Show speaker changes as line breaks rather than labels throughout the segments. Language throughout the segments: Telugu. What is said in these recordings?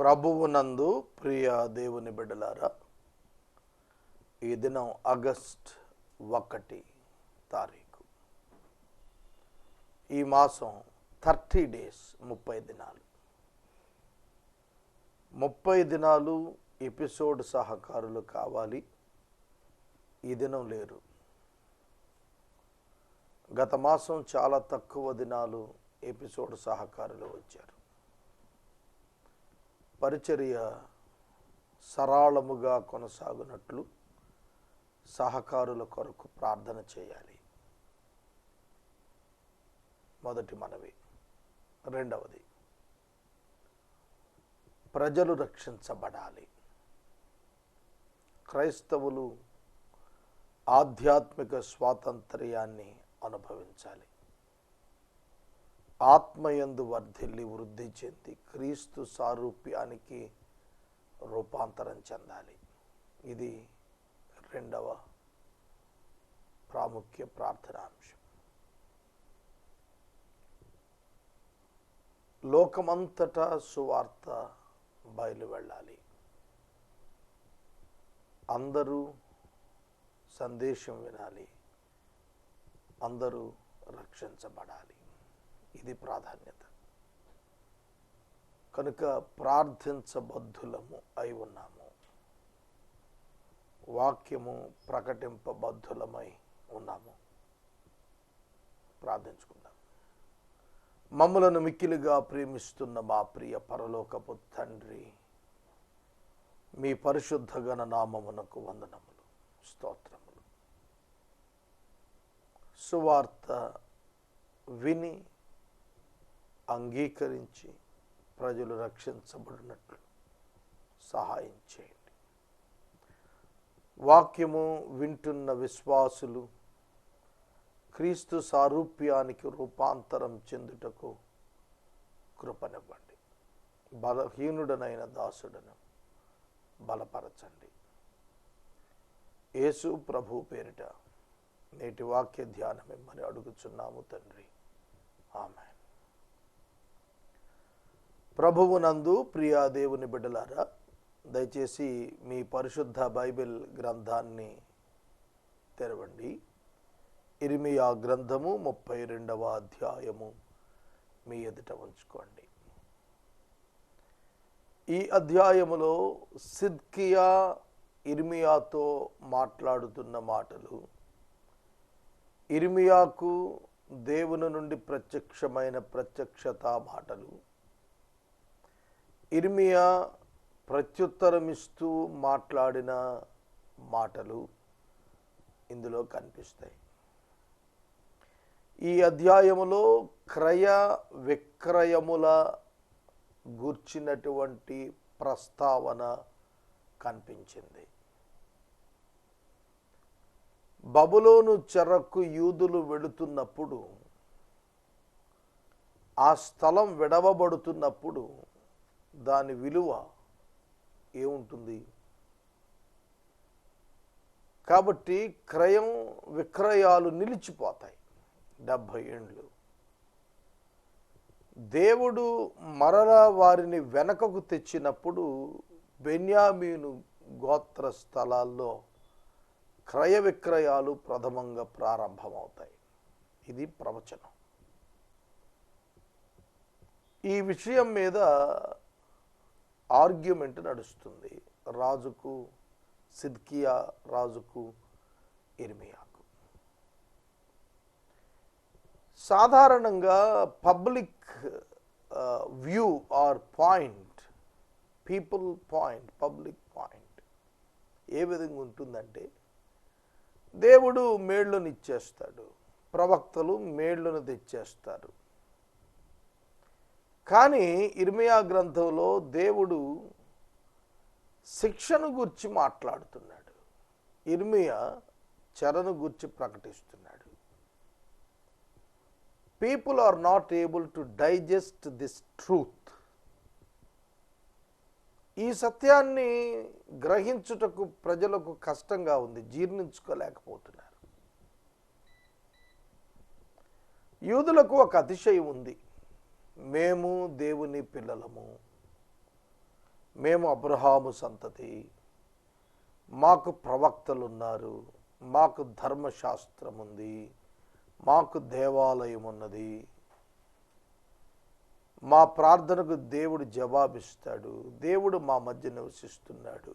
ప్రభువునందు ప్రియ దేవుని బిడ్డలారా, ఈ దినం ఆగస్ట్ 1 తారీఖు. ఈ మాసం 30 డేస్, 30 దినాలు. 30 దినాలు ఎపిసోడ్ సహకారులు కావాలి. ఈ దినం లేరు. గత మాసం చాలా తక్కువ దినాలు ఎపిసోడ్ సహకారులు వచ్చారు. పరిచర్య సరళముగా కొనసాగునట్లు సహకారుల కొరకు ప్రార్థన చేయాలి. మొదటి మనవి. రెండవది, ప్రజలు రక్షించబడాలి. క్రైస్తవులు ఆధ్యాత్మిక స్వాతంత్ర్యాన్ని అనుభవించాలి. ఆత్మయందు వర్ధిల్లి వృద్ధి చెంది క్రీస్తు సారూప్యానికి రూపాంతరం చెందాలి. ఇది రెండవ ప్రాముఖ్య ప్రార్థనాంశం. లోకమంతటా సువార్త బయలు వెళ్ళాలి. అందరూ సందేశం వినాలి. అందరూ రక్షించబడాలి. ఇది ప్రాధాన్యత. కనుక ప్రార్థించబద్ధులము అయి ఉన్నాము. వాక్యము ప్రకటింపబద్ధులమై ఉన్నాము. ప్రార్థించుకుందాం. మమ్ములను మిక్కిలిగా ప్రేమిస్తున్న మా ప్రియ పరలోకపు తండ్రి, మీ పరిశుద్ధ గణ నామమునకు వందనములు, స్తోత్రములు. సువార్త విని అంగీకరించి ప్రజలు రక్షించబడినట్లు సహాయం చేయండి. వాక్యము వింటున్న విశ్వాసులు క్రీస్తు సారూప్యానికి రూపాంతరం చెందుటకు కృపనివ్వండి. బలహీనుడనైన దాసుడను బలపరచండి. యేసు ప్రభు పేరిట నేటి వాక్య ధ్యానం ఇమ్మని అడుగుచున్నాము తండ్రి. ఆమేన్. ప్రభువునందు ప్రియా దేవుని బిడ్డలారా, దయచేసి మీ పరిశుద్ధ బైబిల్ గ్రంథాన్ని తెరవండి. ఇర్మియా గ్రంథము 32వ అధ్యాయము మీ ఎదుట ఉంచుకోండి. ఈ అధ్యాయములో సిద్కియా ఇర్మియాతో మాట్లాడుతున్న మాటలు, ఇర్మియాకు దేవుని నుండి ప్రత్యక్షమైన ప్రత్యక్షతా మాటలు, ఇర్మియా ప్రత్యుత్తరమిస్తూ మాట్లాడిన మాటలు ఇందులో కనిపిస్తాయి. ఈ అధ్యాయములో క్రయ విక్రయముల గూర్చినటువంటి ప్రస్తావన కనిపించింది. బబులోను చెరకు యూదులు వెళుతున్నప్పుడు, ఆ స్థలం విడవబడుతున్నప్పుడు దాని విలువ ఏముంటుంది? కాబట్టి క్రయం విక్రయాలు నిలిచిపోతాయి 70 ఏండ్లు. దేవుడు మరలా వారిని వెనకకు తెచ్చినప్పుడు బెన్యామీను గోత్ర స్థలాల్లో క్రయ విక్రయాలు ప్రథమంగా ప్రారంభమవుతాయి. ఇది ప్రవచనం. ఈ విషయం మీద ఆర్గ్యుమెంట్ నడుస్తుంది రాజుకు, సిద్కియా రాజుకు, ఇర్మియాకు. సాధారణంగా public view or point, people point, public point ఏ విధంగా ఉంటుందంటే, దేవుడు మేళ్లను ఇచ్చేస్తాడు, ప్రవక్తలు మేళ్లను తెచ్చేస్తారు. కానీ ఇర్మియా గ్రంథంలో దేవుడు శిక్షను గురించి మాట్లాడుతున్నాడు. ఇర్మియా చెరను గురించి ప్రకటిస్తున్నాడు. People are not able to digest this truth. ఈ సత్యాన్ని గ్రహించుటకు ప్రజలకు కష్టంగా ఉంది, జీర్ణించుకోలేకపోతున్నారు. యూదులకు ఒక అతిశయం ఉంది, మేము దేవుని పిల్లలము, మేము అబ్రహాము సంతతి, మాకు ప్రవక్తలు ఉన్నారు, మాకు ధర్మశాస్త్రం ఉంది, మాకు దేవాలయం ఉన్నది, మా ప్రార్థనకు దేవుడు జవాబిస్తాడు, దేవుడు మా మధ్య నివసిస్తున్నాడు.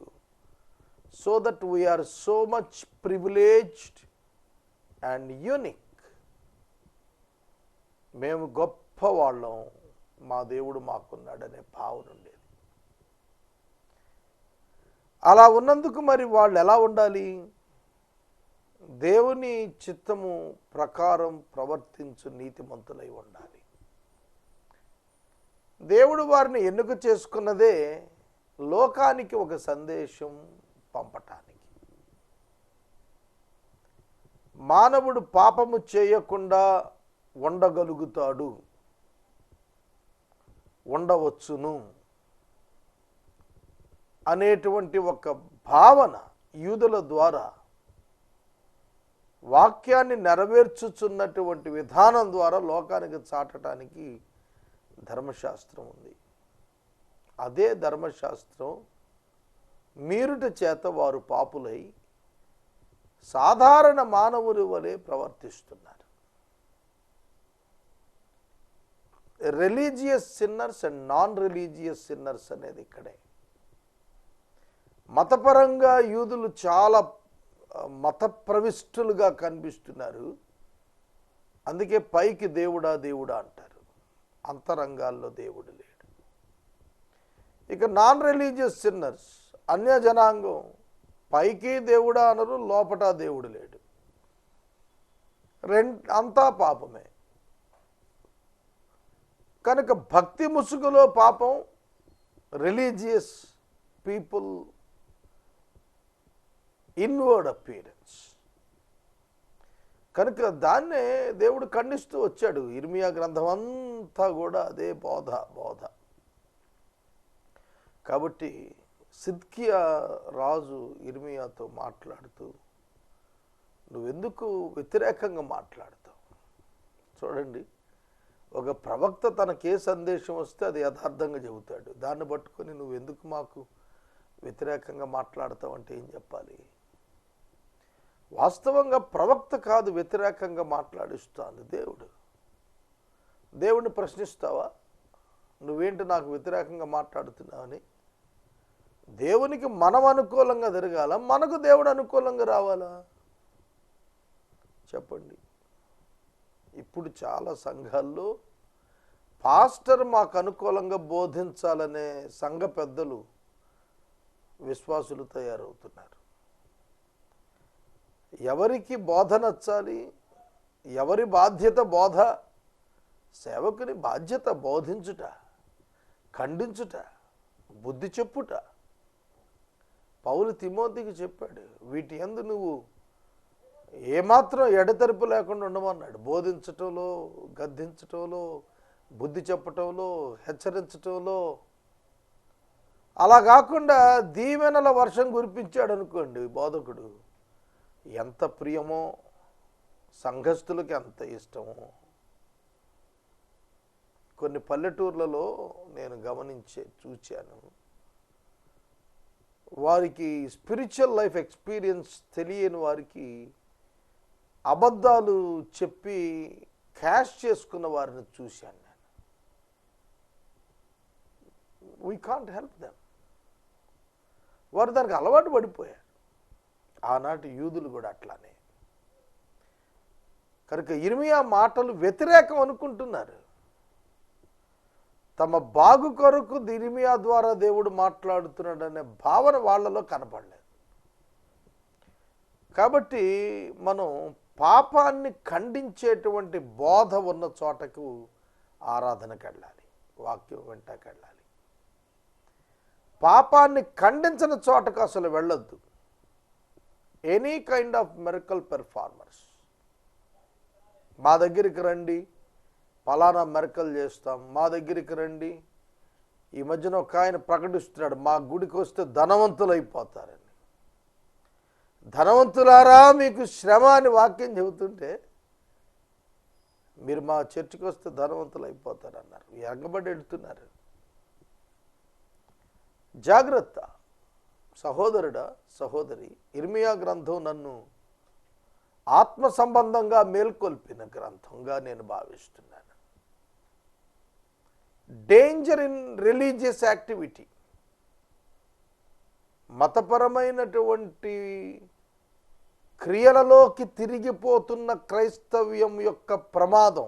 So that we are so much privileged and unique. మేము గొప్పవాళ్ళం, మా దేవుడు మాకున్నాడనే భావన ఉండేది. అలా ఉన్నందుకు మరి వాళ్ళు ఎలా ఉండాలి? దేవుని చిత్తము ప్రకారం ప్రవర్తించు నీతిమంతులై ఉండాలి. దేవుడు వారిని ఎన్నిక చేసుకున్నదే లోకానికి ఒక సందేశం పంపటానికి. మానవుడు పాపము చేయకుండా ఉండగలుగుతాడు, ఉండవచ్చును అనేటువంటి ఒక భావన యూదుల ద్వారా వాక్యాన్ని నెరవేర్చుచున్నటువంటి విధానం ద్వారా లోకానికి చాటడానికి ధర్మశాస్త్రం ఉంది. అదే ధర్మశాస్త్రం మీరుట చేత వారు పాపులై సాధారణ మానవుల వలె ప్రవర్తిస్తున్నారు. Religious sinners and non religious sinners అనేది ఇక్కడే. మతపరంగా యూదులు చాలా మత ప్రవిష్టులుగా కనిపిస్తున్నారు. అందుకే పైకి దేవుడా దేవుడా అంటారు, అంతరంగాల్లో దేవుడు లేడు. ఇక నాన్ రిలీజియస్ సిన్నర్స్, అన్య జనాంగం, పైకి దేవుడా అనరు, లోపట దేవుడు లేడు, అంతా పాపమే. కనుక భక్తి ముసుగులో పాపం, రిలీజియస్ పీపుల్ ఇన్వర్డ్ అపీరెన్స్. కనుక దాన్నే దేవుడు ఖండిస్తూ వచ్చాడు. ఇర్మియా గ్రంథం అంతా కూడా అదే బోధ. కాబట్టి సిద్కియా రాజు ఇర్మియాతో మాట్లాడుతూ, నువ్వెందుకు వ్యతిరేకంగా మాట్లాడతావు? చూడండి, ఒక ప్రవక్త తనకే సందేశం వస్తే అది యథార్థంగా చెబుతాడు. దాన్ని పట్టుకొని నువ్వెందుకు మాకు వ్యతిరేకంగా మాట్లాడతావు అంటే ఏం చెప్పాలి? వాస్తవంగా ప్రవక్త కాదు వ్యతిరేకంగా మాట్లాడిస్తాను దేవుడు. దేవుడిని ప్రశ్నిస్తావా? నువ్వేంటి నాకు వ్యతిరేకంగా మాట్లాడుతున్నావని? దేవునికి మనం అనుకూలంగా జరగాల, మనకు దేవుడు అనుకూలంగా రావాలా? చెప్పండి. ఇప్పుడు చాలా సంఘాల్లో పాస్టర్ మాకు అనుకూలంగా బోధించాలనే సంఘ పెద్దలు విశ్వాసులు తయారవుతున్నారు. ఎవరికి బోధ నచ్చాలి? ఎవరి బాధ్యత బోధ? సేవకుని బాధ్యత బోధించుట, ఖండించుట, బుద్ధి చెప్పుట. పౌలు తిమోతికి చెప్పాడు, వీటి యందు నువ్వు ఏమాత్రం ఎడతెరిపి లేకుండా ఉండమన్నాడు. బోధించటంలో, గద్దించటంలో, బుద్ధి చెప్పటంలో, హెచ్చరించటంలో. అలా కాకుండా దీవెనల వర్షం కురిపించాడు అనుకోండి బోధకుడు, ఎంత ప్రియమో, సంఘస్థులకి ఎంత ఇష్టమో. కొన్ని పల్లెటూర్లలో నేను చూశాను, వారికి స్పిరిచువల్ లైఫ్ ఎక్స్పీరియన్స్ తెలియని వారికి అబద్ధాలు చెప్పి క్యాష్ చేసుకున్న వారిని చూశాను నేను. We can't help them. వారు దానికి అలవాటు పడిపోయారు. ఆనాటి యూదులు కూడా అట్లానే. కనుక ఇర్మియా మాటలు వ్యతిరేకం అనుకుంటున్నారు. తమ బాగు కొరకు ఇర్మియా ద్వారా దేవుడు మాట్లాడుతున్నాడనే భావన వాళ్ళలో కనపడలేదు. కాబట్టి మనం పాపాన్ని ఖండించేటువంటి బోధ ఉన్న చోటకు ఆరాధనకు వెళ్ళాలి, వాక్యం వెంటకి వెళ్ళాలి. పాపాన్ని ఖండించిన చోటకు అసలు వెళ్ళొద్దు. Any kind of miracle performers, మా దగ్గరికి రండి, పలానా మిరకల్ చేస్తాం, మా దగ్గరికి రండి. ఈ మధ్యన ఒక ఆయన ప్రకటిస్తున్నాడు, మా గుడికి వస్తే ధనవంతులు అయిపోతారని. ధనవంతులారా మీకు శ్రమ అని వాక్యం చెబుతుంటే మీరు మా చర్చికి వస్తే ధనవంతులు అయిపోతారన్నారు. ఎగబడి వెళ్తున్నారు. జాగ్రత్త సహోదరుడా, సహోదరి. ఇర్మియా గ్రంథం నన్ను ఆత్మ సంబంధంగా మేల్కొల్పిన గ్రంథంగా నేను భావిస్తున్నాను. డేంజర్ ఇన్ రిలీజియస్ యాక్టివిటీ, మతపరమైనటువంటి క్రియలలోకి తిరిగిపోతున్న క్రైస్తవ్యం యొక్క ప్రమాదం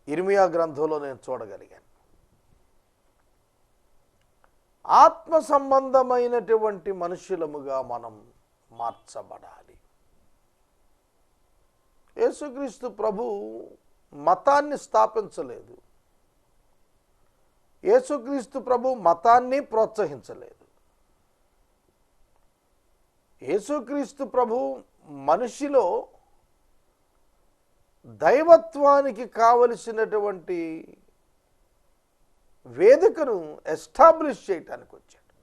ఇర్మియా గ్రంథంలో నేను చూడగలిగాను. ఆత్మ సంబంధమైనటువంటి మనుషులముగా మనం మార్చబడాలి. యేసుక్రీస్తు ప్రభు మతాన్ని స్థాపించలేదు. యేసుక్రీస్తు ప్రభు మతాన్ని ప్రోత్సహించలేదు. యేసుక్రీస్తు ప్రభు మనిషిలో దైవత్వానికి కావలసినటువంటి వేదికను ఎస్టాబ్లిష్ చేయటానికి వచ్చాడు.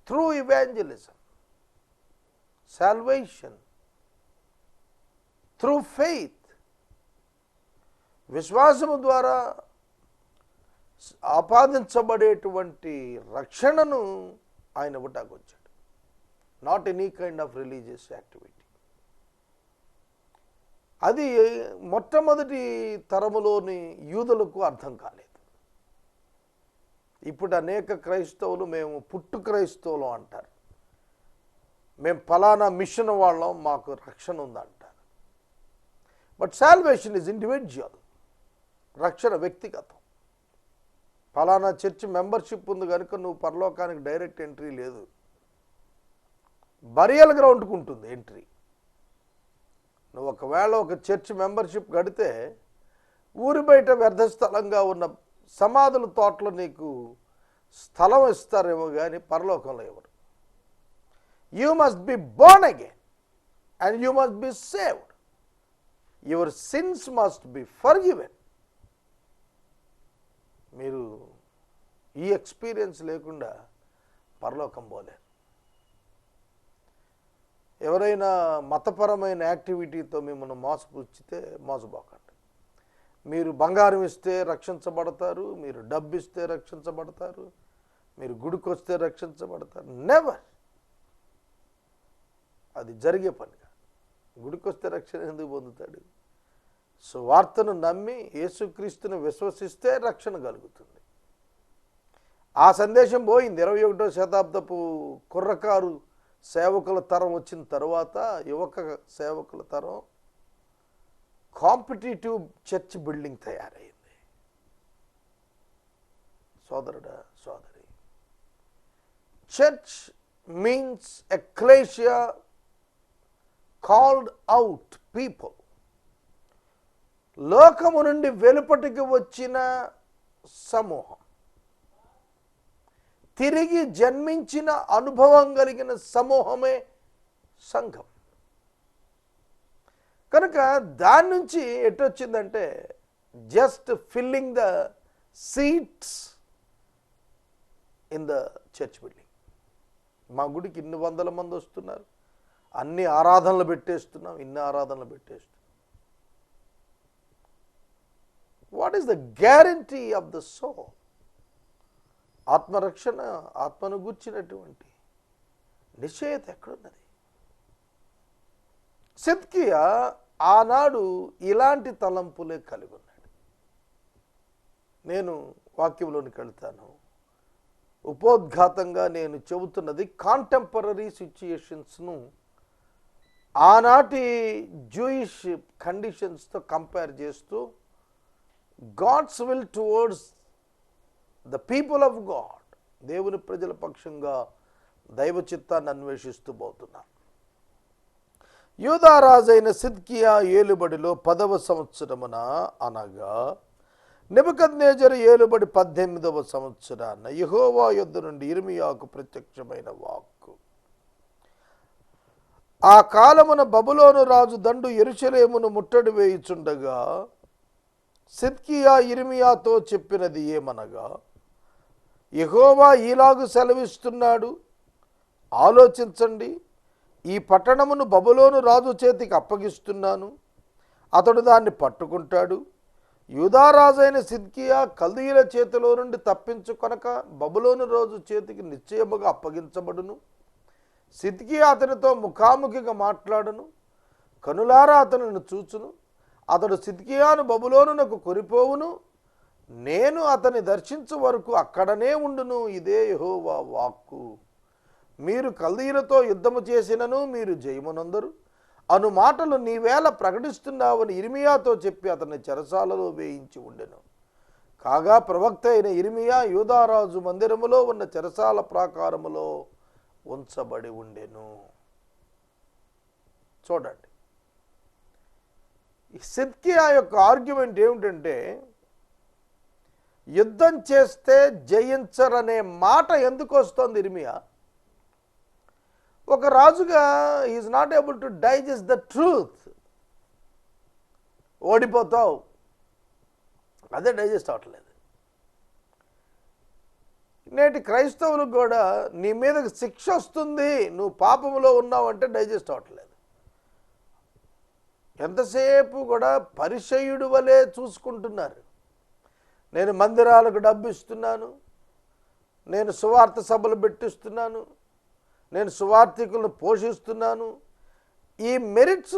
Through evangelism, salvation, through faith, విశ్వాసము ద్వారా ఆపాదించబడేటువంటి రక్షణను ఆయన ఇవ్వటానికి వచ్చాడు. Not any kind of religious activity. అది మొట్టమొదటి తరములోని యూదులకు అర్థం కాలేదు. ఇప్పుడు అనేక క్రైస్తవులు మేము పుట్టు క్రైస్తవులు అంటారు. మేము ఫలానా మిషన్ వాళ్ళం, మాకు రక్షణ ఉందంటారు. But salvation is individual. రక్షణ వ్యక్తిగతం. ఫలానా చర్చ్ మెంబర్షిప్ ఉంది కనుక నువ్వు పరలోకానికి డైరెక్ట్ ఎంట్రీ లేదు. బరియల్ గ్రౌండ్కి ఉంటుంది ఎంట్రీ. నువ్వు ఒకవేళ ఒక చర్చ్ మెంబర్షిప్ కడితే ఊరి బయట వ్యర్థ స్థలంగా ఉన్న సమాధుల తోటలో నీకు స్థలం ఇస్తారేమో కానీ పరలోకంలో ఎవరు. You must be born again and you must be saved. Your sins must be forgiven. మీరు ఈ ఎక్స్పీరియన్స్ లేకుండా పరలోకం పోలేరు. ఎవరైనా మతపరమైన యాక్టివిటీతో మిమ్మల్ని మోసపుచ్చితే మోసపోకండి. మీరు బంగారం ఇస్తే రక్షించబడతారు, మీరు డబ్బు ఇస్తే రక్షించబడతారు, మీరు గుడికి వస్తే రక్షించబడతారు. నెవర్. అది జరిగే పనిగా. గుడికి వస్తే రక్షణ ఎందుకు పొందుతాడు? సువార్తను నమ్మి యేసుక్రీస్తుని విశ్వసిస్తే రక్షణ కలుగుతుంది. ఆ సందేశం పోయింది. 21వ శతాబ్దపు కుర్రకారు సేవకుల తరం వచ్చిన తర్వాత యువక సేవకుల తరం కాంపిటేటివ్ చర్చ్ బిల్డింగ్ తయారైంది. సోదరుడా, సోదరి, church means ecclesia called out people. లోకము నుండి వెలుపటికి వచ్చిన సమూహం, తిరిగి జన్మించిన అనుభవం కలిగిన సమూహమే సంఘం. కనుక దాని నుంచి ఎటొచ్చిందంటే just filling the seats in the church building. మా గుడికి ఇన్ని వందల మంది వస్తున్నారు, అన్ని ఆరాధనలు పెట్టేస్తున్నాం, ఇన్ని ఆరాధనలు పెట్టేస్తున్నాం. What is the guarantee of the soul? ఆత్మరక్షణ, ఆత్మను గూర్చినటువంటి నిశ్చయత ఎక్కడున్నది? సిద్కియా ఆనాడు ఇలాంటి తలంపులే కలిగి ఉన్నాడు. నేను వాక్యంలోనికి వెళ్తాను. ఉపోద్ఘాతంగా నేను చెబుతున్నది కాంటెంపరీ సిచ్యుయేషన్స్ను ఆనాటి జూయిష్ కండిషన్స్తో కంపేర్ చేస్తూ God's will towards the people of God, దేవుని ప్రజల పక్షంగా దైవ చిత్తాన్ని అన్వేషిస్తూ పోతున్నారు. యూదారాజైన సిద్కియా ఏలుబడిలో 10వ సంవత్సరమున, అనగా నెబుకద్నెజరు ఏలుబడి 18వ సంవత్సరాన యెహోవా యొద్ద నుండి ఇర్మియాకు ప్రత్యక్షమైన వాక్కు. ఆ కాలమున బబులోను రాజు దండు యెరూషలేమును ముట్టడి వేయుచుండగా సిద్కియా ఇర్మియాతో చెప్పినది ఏమనగా, యెహోవా ఈలాగు సెలవిస్తున్నాడు, ఆలోచించండి, ఈ పట్టణమును బబులోను రాజు చేతికి అప్పగిస్తున్నాను. అతడు దాన్ని పట్టుకుంటాడు, యూదారాజైన సిద్కియా కల్దీయుల చేతిలో నుండి తప్పించుకొనక బబులోను రోజు చేతికి నిశ్చయముగా అప్పగించబడును. సిద్కియా అతనితో ముఖాముఖిగా మాట్లాడును, కనులారా అతనిని చూచును. అతడు సిద్కియాను బబులోనునకు కొనిపోవును, నేను అతని దర్శించు వరకు అక్కడనే ఉండును. ఇదే యెహోవా వాక్కు. మీరు కల్దీయులతో యుద్ధము చేసినను మీరు జయమునందరు అను మాటలు నీవేళ ప్రకటిస్తున్నావని ఇర్మియాతో చెప్పి అతన్ని చెరసాలలో వేయించి ఉండెను. కాగా ప్రవక్త అయిన ఇర్మియా యూదారాజు మందిరములో ఉన్న చెరసాల ప్రాకారములో ఉంచబడి ఉండెను. చూడండి, సిద్కియా యొక్క ఆర్గ్యుమెంట్ ఏమిటంటే, యుద్ధం చేస్తే జయించరనే మాట ఎందుకు వస్తుంది ఇర్మియా? ఒక రాజుగా is not able to digest the truth. ఓడిపోతావు, అదే డైజెస్ట్ అవ్వట్లేదు. నేటి క్రైస్తవులకు కూడా నీ మీదకి శిక్ష వస్తుంది, నువ్వు పాపములో ఉన్నావంటే డైజెస్ట్ అవ్వట్లేదు. ఎంతసేపు కూడా పరిచయుడు వలె చూసుకుంటున్నారు. నేను మందిరాలకు డబ్బు ఇస్తున్నాను, నేను సువార్త సభలు పెట్టిస్తున్నాను, నేను సువార్థికులను పోషిస్తున్నాను. ఈ మెరిట్స్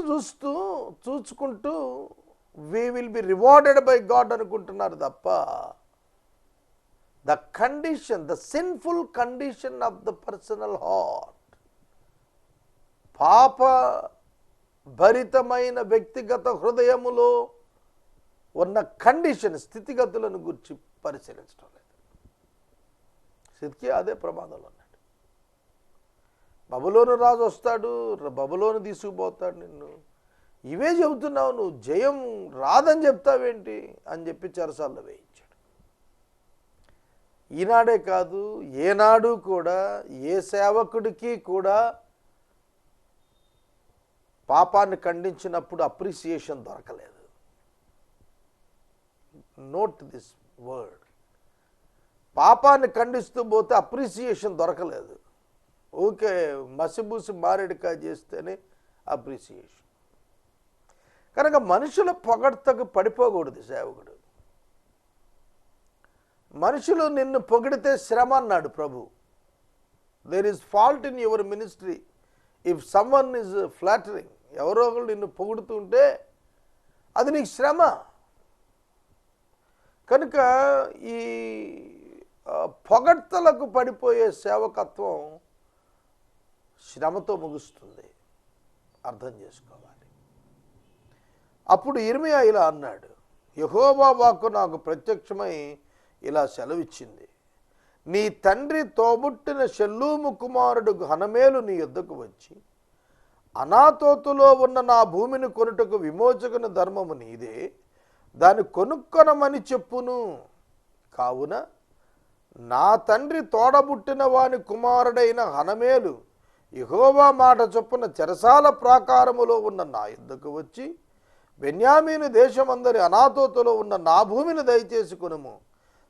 చూసుకుంటూ we will be rewarded by God అనుకుంటున్నారు తప్ప the condition, the sinful condition of the personal heart, పాప భరితమైన వ్యక్తిగత హృదయములో ఉన్న కండిషన్, స్థితిగతులను గురించి పరిశీలించడం లేదు. సిద్కియా అదే ప్రమాదంలో ఉన్నాడు. బబులోను రాజు వస్తాడు, బబులోను తీసుకుపోతాడు నిన్ను, ఇవే చెబుతున్నావు, నువ్వు జయం రాదని చెప్తావేంటి అని చెప్పి చెరసాల్లో వేయించాడు. ఈనాడే కాదు, ఏనాడు కూడా ఏ సేవకుడికి కూడా పాపాన్ని ఖండించినప్పుడు అప్రిసియేషన్ దొరకలేదు. Note this word. పాపాన్ని ఖండిస్తూ పోతే అప్రిసియేషన్ దొరకలేదు. ఓకే, మసిబూసి మారేడుకాయ చేస్తేనే అప్రిసియేషన్. కనుక మనుషుల పొగడ్తకు పడిపోకూడదు సేవకుడు. మనుషులు నిన్ను పొగిడితే శ్రమ అన్నాడు ప్రభు. There is fault in your ministry if someone is flattering. ఎవరో ఒకరు నిన్ను పొగుడుతుంటే అది నీకు శ్రమ. కనుక ఈ పొగడ్తలకు పడిపోయే సేవకత్వం శ్రమతో ముగుస్తుంది, అర్థం చేసుకోవాలి. అప్పుడు ఇర్మియా ఇలా అన్నాడు, యెహోవా వాక్కు నాకు ప్రత్యక్షమై ఇలా సెలవిచ్చింది, నీ తండ్రి తోబుట్టిన షల్లూము కుమారుడు హనమేలు నీ యొద్దకు వచ్చి, అనాతోతులో ఉన్న నా భూమిని కొనుటకు విమోచకుని ధర్మము నీదే, దాన్ని కొనుక్కొనమని చెప్పును. కావున నా తండ్రి తోడబుట్టిన వాని కుమారుడైన హనమేలు యెహోవా మాట చొప్పున చెరసాల ప్రాకారములో ఉన్న నా యొద్దకు వచ్చి, బెన్యామీను దేశమందరి అనాతోతులో ఉన్న నా భూమిని దయచేసి కొనుము,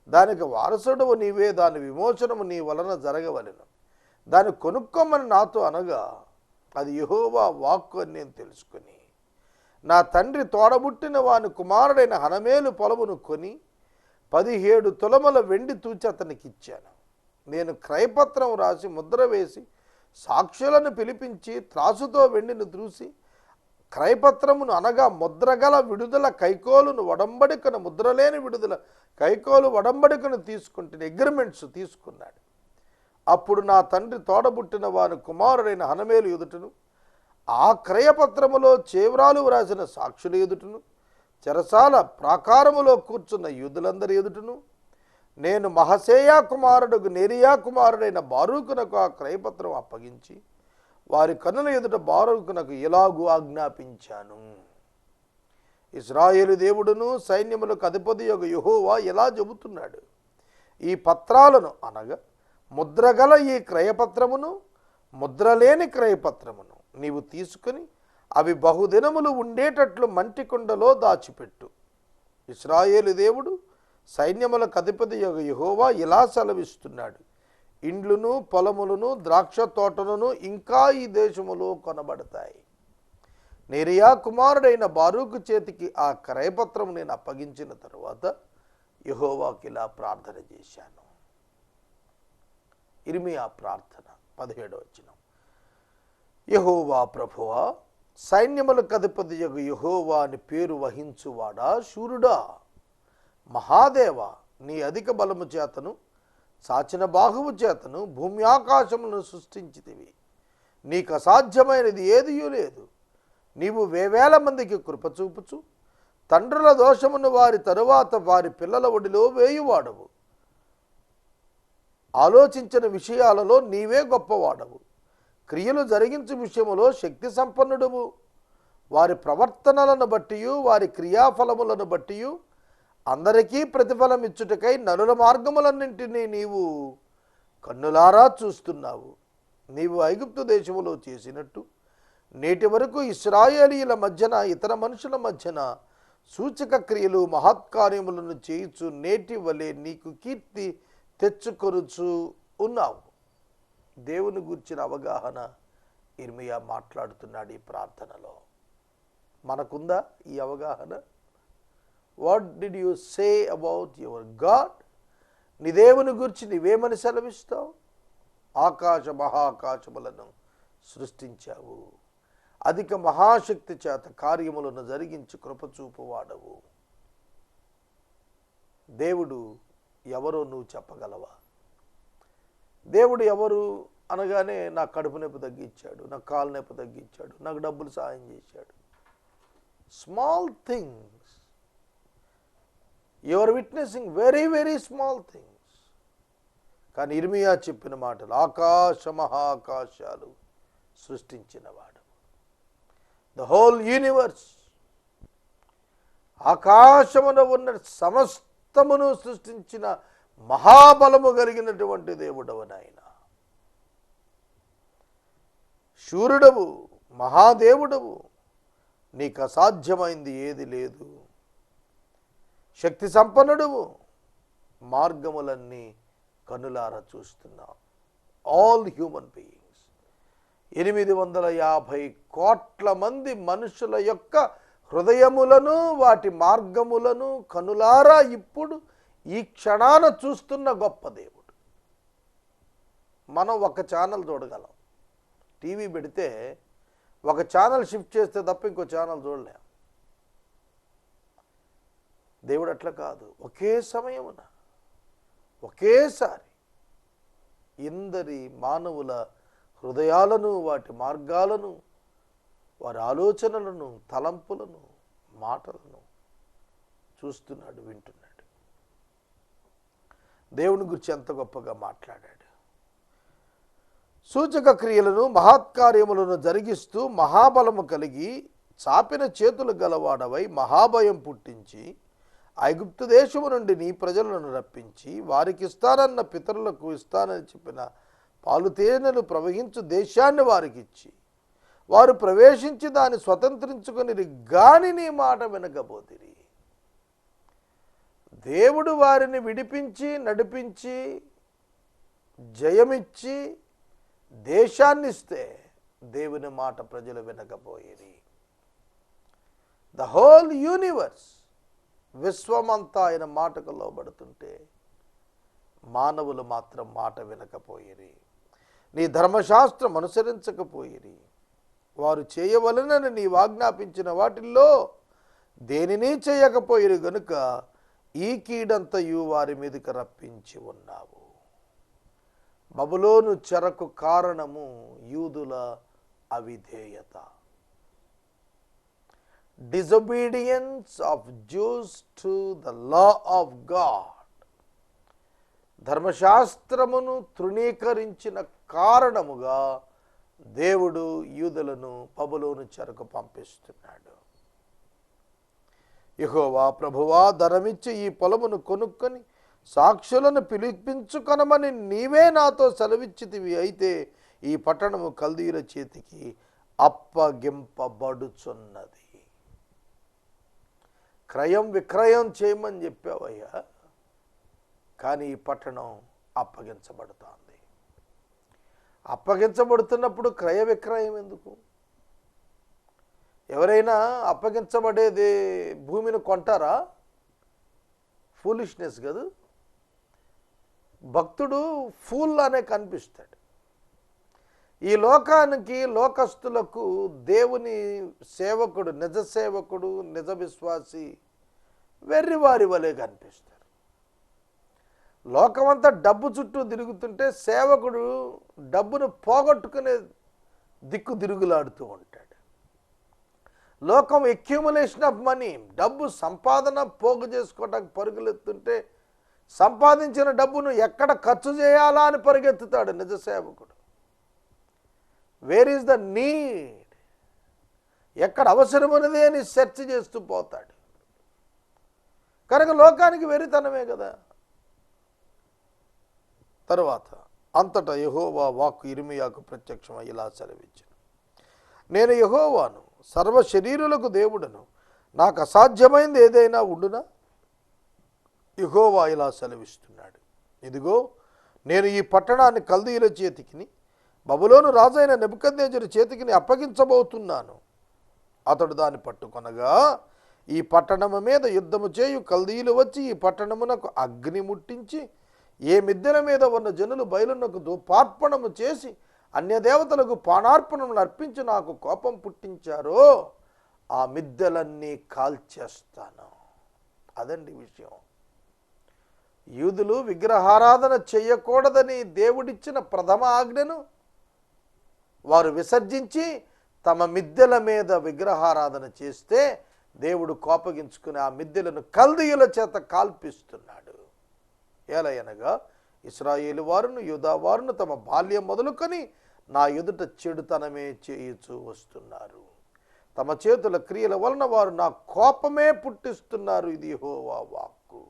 దానికి వారసుడవు నీవే, దాని విమోచనము నీ వలన జరగవలెను, దాన్ని కొనుక్కోమని నాతో అనగా అది యెహోవా వాక్కు అని నేను తెలుసుకుని, నా తండ్రి తోడబుట్టిన వాని కుమారుడైన హనమేలు పొలమును కొని 17 తులముల వెండి తూచి అతనికి ఇచ్చాను. నేను క్రయపత్రం రాసి ముద్ర వేసి సాక్షులను పిలిపించి త్రాసుతో వెండిని త్రూసి క్రయపత్రమును అనగా ముద్రగల విడుదల కైకోలును వడంబడికను, ముద్రలేని విడుదల కైకోలు వడంబడికను తీసుకుంటే అగ్రిమెంట్స్ తీసుకున్నాడు. అప్పుడు నా తండ్రి తోడబుట్టిన వాని కుమారుడైన హనమేలు ఎదుటను, ఆ క్రయపత్రములో చేవ్రాలు వ్రాసిన సాక్షుల ఎదుటను, చెరసాల ప్రాకారములో కూర్చున్న యూదులందరి ఎదుటను, నేను మహసేయా కుమారుడు నేరియా కుమారుడైన బారూకునకు ఆ క్రయపత్రం అప్పగించి వారి కన్నుల ఎదుట బారూకునకు ఇలాగూ ఆజ్ఞాపించాను, ఇశ్రాయేలు దేవుడును సైన్యములకు అధిపతి యొక్క యెహోవా ఇలా చెబుతున్నాడు, ఈ పత్రాలను అనగా ముద్రగల ఈ క్రయపత్రమును ముద్రలేని క్రయపత్రమును నీవు తీసుకుని అవి బహుదినములు ఉండేటట్లు మంటికుండలో దాచిపెట్టు. ఇశ్రాయేలు దేవుడు సైన్యములకు అధిపతి యొక్క యెహోవా ఇలా సెలవిస్తున్నాడు, ఇండ్లును పొలములను ద్రాక్ష తోటలను ఇంకా ఈ దేశములో కొనబడతాయి. నేరియా కుమారుడైన బారూకు చేతికి ఆ క్రయపత్రం నేను అప్పగించిన తరువాత యెహోవాకి ఇలా ప్రార్థన చేశాను. ఇర్మియా ప్రార్థన 17వ వచనం. యెహోవా ప్రభువా, సైన్యములకు అధిపతియగు యెహోవా అని పేరు వహించువాడా, శూరుడా, మహాదేవ, నీ అధిక బలము చేతను చాచిన బాహువు చేతను భూమి ఆకాశములను సృష్టించితివి. నీకు అసాధ్యమైనది ఏదియూ లేదు. నీవు వేవేల మందికి కృప చూపుచు తండ్రుల దోషమును వారి తరువాత వారి పిల్లల ఒడిలో వేయువాడవు. ఆలోచించిన విషయాలలో నీవే గొప్పవాడవు. క్రియలు జరిగించు విషయములో శక్తి సంపన్నుడవు. వారి ప్రవర్తనలను బట్టి వారి క్రియాఫలములను బట్టి అందరికీ ప్రతిఫలం ఇచ్చుటకై నరుల మార్గములన్నింటినీ నీవు కన్నులారా చూస్తున్నావు. నీవు ఐగుప్తు దేశములో చేసినట్టు నేటి వరకు ఇశ్రాయేలీయుల మధ్యన ఇతర మనుషుల మధ్యన సూచక క్రియలు మహత్కార్యములను చేయుచు నేటి వలె నీకు కీర్తి తెచ్చుకొనుచు ఉన్నావు. దేవుని గూర్చిన అవగాహన ఇర్మియా మాట్లాడుతున్నాడు ఈ ప్రార్థనలో. మనకుందా ఈ అవగాహన? What did you say about your God? నీ దేవుని గురించి నీవేమని సెలవిస్తావు? ఆకాశ మహాకాశములను సృష్టించావు. అధిక మహాశక్తి చేత కార్యములను జరిగించి కృపచూపు వాడవు. దేవుడు ఎవరో నువ్వు చెప్పగలవా? దేవుడు ఎవరు అనగానే నాకు కడుపు నొప్పి తగ్గించాడు, నాకు కాలు నొప్పి తగ్గించాడు, నాకు డబ్బులు సాయం చేశాడు. Small things. You are witnessing very very small things. కానీ ఇర్మియా చెప్పిన మాటలు ఆకాశ మహాకాశాలు సృష్టించినవాడు. ద హోల్ యూనివర్స్, ఆకాశమున ఉన్న సమస్తమును సృష్టించిన మహాబలము కలిగినటువంటి దేవుడవు నాయన. శూరుడవు, మహాదేవుడవు, నీకు అసాధ్యమైంది ఏది లేదు. శక్తి సంపన్నుడవు, మార్గములన్నీ కనులారా చూస్తున్నావు. ఆల్ హ్యూమన్ బీయింగ్స్, 850 కోట్ల మంది మనుషుల యొక్క హృదయములను వాటి మార్గములను కనులారా ఇప్పుడు ఈ క్షణాన చూస్తున్న గొప్ప దేవుడు. మనం ఒక ఛానల్ చూడగలం. టీవీ పెడితే ఒక ఛానల్ షిఫ్ట్ చేస్తే తప్ప ఇంకో ఛానల్ చూడలేం. దేవుడు అట్లా కాదు. ఒకే సమయమున ఒకేసారి ఇందరి మానవుల హృదయాలను, వాటి మార్గాలను, వారి ఆలోచనలను, తలంపులను, మాటలను చూస్తున్నాడు, వింటున్నాడు. దేవుని గురించి ఎంత గొప్పగా మాట్లాడాడు. సూచక క్రియలను మహత్కార్యములను జరిగిస్తూ మహాబలము కలిగి చాపిన చేతులు గలవాడవై మహాభయం పుట్టించి ఐగుప్తు దేశము నుండి నీ ప్రజలను రప్పించి వారికి ఇస్తానన్న పితరులకు ఇస్తానని చెప్పిన పాలు తేనెలు ప్రవహించు దేశాన్ని వారికి ఇచ్చి వారు ప్రవేశించి దాన్ని స్వతంత్రించుకొని గాని నీ మాట వినకపోతిరి. దేవుడు వారిని విడిపించి నడిపించి జయమిచ్చి దేశాన్ని ఇస్తే దేవుని మాట ప్రజలు వినకపోయేది. ద హోల్ యూనివర్స్, విశ్వమంతా ఆయన మాటకు లోబడుతుంటే మానవులు మాత్రం మాట వినకపోయేది. నీ ధర్మశాస్త్రం అనుసరించకపోయేది. వారు చేయవలనని నీవు ఆజ్ఞాపించిన వాటిల్లో దేనిని చేయకపోయేది గనుక ఈ కీడంతయు వారి మీదకి రప్పించి ఉన్నావు. బబులోను చెరకు కారణము యూదుల అవిధేయత. Disobedience of juice to the law of God. ధర్మశాస్త్రమును తృణీకరించిన కారణముగా దేవుడు యూదులను బబులోను చెరకు పంపిస్తున్నాడు. యెహోవా ప్రభువా, ధనమిచ్చి ఈ పొలమును కొనుక్కొని సాక్షులను పిలిపించుకొనమని నీవే నాతో సెలవిచ్చితివి. అయితే ఈ పట్టణము కల్దీయుల చేతికి అప్పగింపబడుచున్నది. క్రయం విక్రయం చేయమని చెప్పావయ్యా, కానీ ఈ పట్టణం అప్పగించబడుతోంది. అప్పగించబడుతున్నప్పుడు క్రయ విక్రయం ఎందుకు? ఎవరైనా అప్పగించబడేది భూమిని కొంటారా? ఫూలిష్నెస్ కదా. భక్తుడు ఫూల్ అనే కనిపిస్తాడు. ఈ లోకానికి, లోకస్తులకు దేవుని సేవకుడు, నిజ సేవకుడు, నిజ విశ్వాసి వెర్రివారి వలె కనిపిస్తారు. లోకమంతా డబ్బు చుట్టూ తిరుగుతుంటే సేవకుడు డబ్బును పోగొట్టుకునే దిక్కు తిరుగులాడుతూ ఉంటాడు. లోకం అక్యూములేషన్ ఆఫ్ మనీ, డబ్బు సంపాదన పోగు చేసుకోవడానికి పరుగులెత్తుంటే సంపాదించిన డబ్బును ఎక్కడ ఖర్చు చేయాలా అని పరిగెత్తుతాడు నిజ సేవకుడు. వేర్ ఈజ్ ద నీడ్, ఎక్కడ అవసరమైనది అని సెర్చ్ చేస్తూ పోతాడు. కనుక లోకానికి వెరితనమే కదా. తరువాత అంతటా యెహోవా వాక్కు ఇర్మీయాకు ప్రత్యక్షమై ఇలా సెలవిచ్చెను. నేను యెహోవాను, సర్వ శరీరులకు దేవుడను, నాకు అసాధ్యమైంది ఏదైనా ఉండునా? యెహోవా ఇలా సెలవిస్తున్నాడు, ఇదిగో నేను ఈ పట్టణాన్ని కల్దీయుల చేతికిని, బబులోను రాజైన నెబుకద్నెజరు చేతికిని అప్పగించబోతున్నాను. అతడు దాన్ని పట్టుకొనగా ఈ పట్టణము మీద యుద్ధము చేయు కల్దీయులు వచ్చి ఈ పట్టణమునకు అగ్ని ముట్టించి ఏ మిద్దెల మీద ఉన్న జనులు బయలునకు ధూపార్పణము చేసి అన్యదేవతలకు పానార్పణములు అర్పించి నాకు కోపం పుట్టించారో ఆ మిద్దెలన్నీ కాల్చేస్తాను. అదండి విషయం. యూదులు విగ్రహారాధన చేయకూడదని దేవుడిచ్చిన ప్రథమ ఆజ్ఞను వారు విసర్జించి తమ మిద్దెల మీద విగ్రహారాధన చేస్తే దేవుడు కోపగించుకుని ఆ మిద్దెలను కల్దీయుల చేత కాల్పిస్తున్నాడు. ఏలయనగా ఇశ్రాయేలు వారును యూదా వారును తమ బాల్యం మొదలుకొని నా ఎదుట చెడుతనమే చేయుచూ వస్తున్నారు. తమ చేతుల క్రియల వలన వారు నా కోపమే పుట్టిస్తున్నారు. ఇది యెహోవా వాక్కు.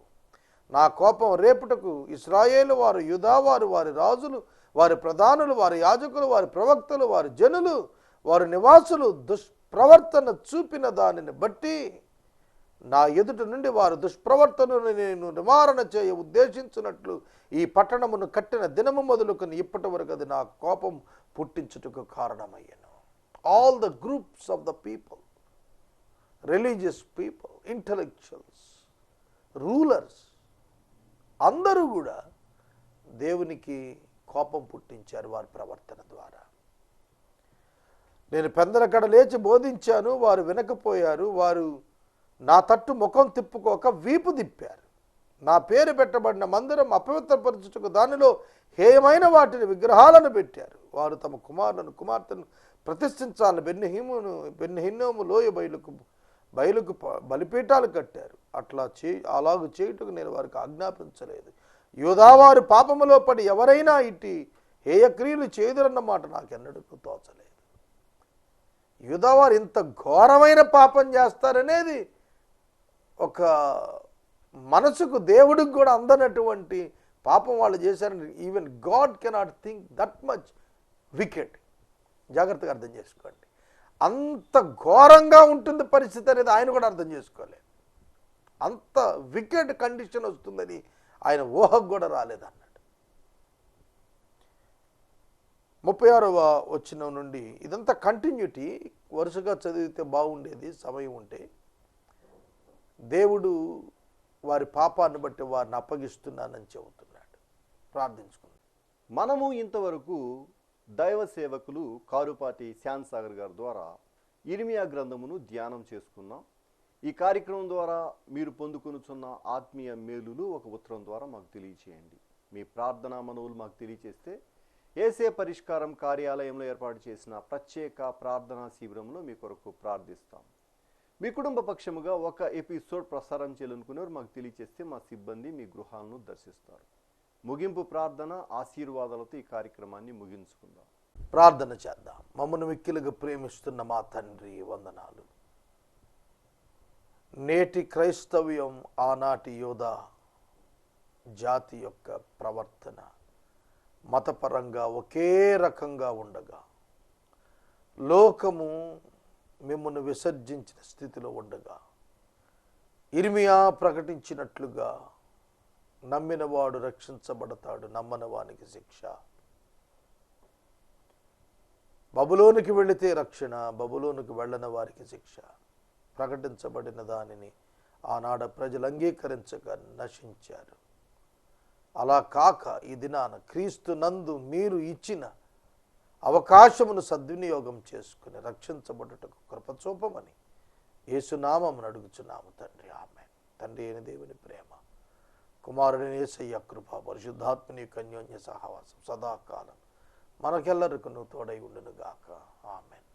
నా కోపం రేపుటకు ఇశ్రాయేలు వారు, యూదా వారు, వారి రాజులు, వారి ప్రధానులు, వారి యాజకులు, వారి ప్రవక్తలు, వారి జనులు, వారి నివాసులు దుష్ప్రవర్తన చూపిన దానిని బట్టి నా ఎదుట నుండి వారు దుష్ప్రవర్తనను నేను నివారణ చేయ ఉద్దేశించినట్లు ఈ పట్టణమును కట్టిన దినము మొదలుకొని ఇప్పటి వరకు అది నా కోపం పుట్టించుటకు కారణమయ్యను. All the groups of the people, religious people, intellectuals, rulers అందరూ కూడా దేవునికి కోపం పుట్టించారు వారి ప్రవర్తన ద్వారా. నేను పెందలకడ లేచి బోధించాను, వారు వినకపోయారు. వారు నా తట్టు ముఖం తిప్పుకోక వీపు తిప్పారు. నా పేరు పెట్టబడిన మందిరం అపవిత్రపరచుటకు దానిలో హేయమైన వాటిని విగ్రహాలను పెట్టారు. వారు తమ కుమారులను కుమార్తెను ప్రతిష్ఠించాలని బెన్హిన్నోము లోయ బయలుకు బలిపీఠాలు కట్టారు. అలాగు చేయుటకు నేను వారికి ఆజ్ఞాపించలేదు. యూదావారు పాపములో పడి ఎవరైనా ఇట్టి హేయక్రియలు చేయుదురన్న మాట నాకెన్నడూ తోచలేదు. యూదావారు ఇంత ఘోరమైన పాపం చేస్తారనేది ఒక మనసుకు, దేవుడికి కూడా అందనటువంటి పాపం వాళ్ళు చేశారని even God cannot think that much wicket. జాగ్రత్తగా అర్థం చేసుకోండి. అంత ఘోరంగా ఉంటుంది పరిస్థితి అనేది ఆయన కూడా అర్థం చేసుకోలేదు. అంత వికెట్ కండిషన్ వస్తుందని ఆయన ఊహకు కూడా రాలేదన్నాడు. 36వ వచనం నుండి ఇదంతా కంటిన్యూటీ, వరుసగా చదివితే బాగుండేది సమయం ఉంటే. దేవుడు వారి పాపాన్ని బట్టి వారిని అప్పగిస్తున్నానని చెబుతున్నాడు. ప్రార్థించుకుందాం.
మనము ఇంతవరకు దైవ సేవకులు కారుపాటి శ్యామ్ సాగర్ గారి ద్వారా ఇర్మియా గ్రంథమును ధ్యానం చేసుకున్నాం. ఈ కార్యక్రమం ద్వారా మీరు పొందుకొనుచున్న ఆత్మీయ మేలులు ఒక ఉత్తరం ద్వారా మాకు తెలియచేయండి. మీ ప్రార్థనా మనవులు మాకు తెలియచేస్తే ఏసే పరిష్కారం కార్యాలయంలో ఏర్పాటు చేసిన ప్రత్యేక ప్రార్థనా శిబిరంలో మీ కొరకు ప్రార్థిస్తాం. మీ కుటుంబ పక్షముగా ఒక ఎపిసోడ్ ప్రసారం చేయాలనుకునేవారు మాకు తెలియచేస్తే మా సిబ్బంది మీ గృహాలను దర్శిస్తారు. ముగింపు ప్రార్థన ఆశీర్వాదాలతో ఈ కార్యక్రమాన్ని ముగించుకుందాం.
ప్రార్థన చేద్దాం. మమ్మల్ని మిక్కిలుగా ప్రేమిస్తున్న మా తండ్రి, వందనాలు. నేటి క్రైస్తవ్యం ఆనాటి యోధా జాతి యొక్క ప్రవర్తన మతపరంగా ఒకే రకంగా ఉండగా, లోకము మిమ్మల్ని విసర్జించిన స్థితిలో ఉండగా, ఇర్మియా ప్రకటించినట్లుగా నమ్మినవాడు రక్షించబడతాడు, నమ్మని వానికి శిక్ష. బబులోనికి వెళితే రక్షణ, బబులోనికి వెళ్ళని వారికి శిక్ష. ప్రకటించబడిన దానిని ఆనాడ ప్రజలు అంగీకరించక నశించారు. అలా కాక ఈ దినాన క్రీస్తు నందు మీరు ఇచ్చిన అవకాశమును సద్వినియోగం చేసుకుని రక్షించబడుటకు కృప చూపమని యేసునామమును అడుగుచున్నాము తండ్రి. ఆమేన్. తండ్రి అయిన దేవుని ప్రేమ, కుమారుని యేసయ్య కృప, పరిశుద్ధాత్మని యొక్క అన్యోన్య సహవాసం సదాకాలం మనకెల్లరికను తోడై ఉండును గాక. ఆమేన్.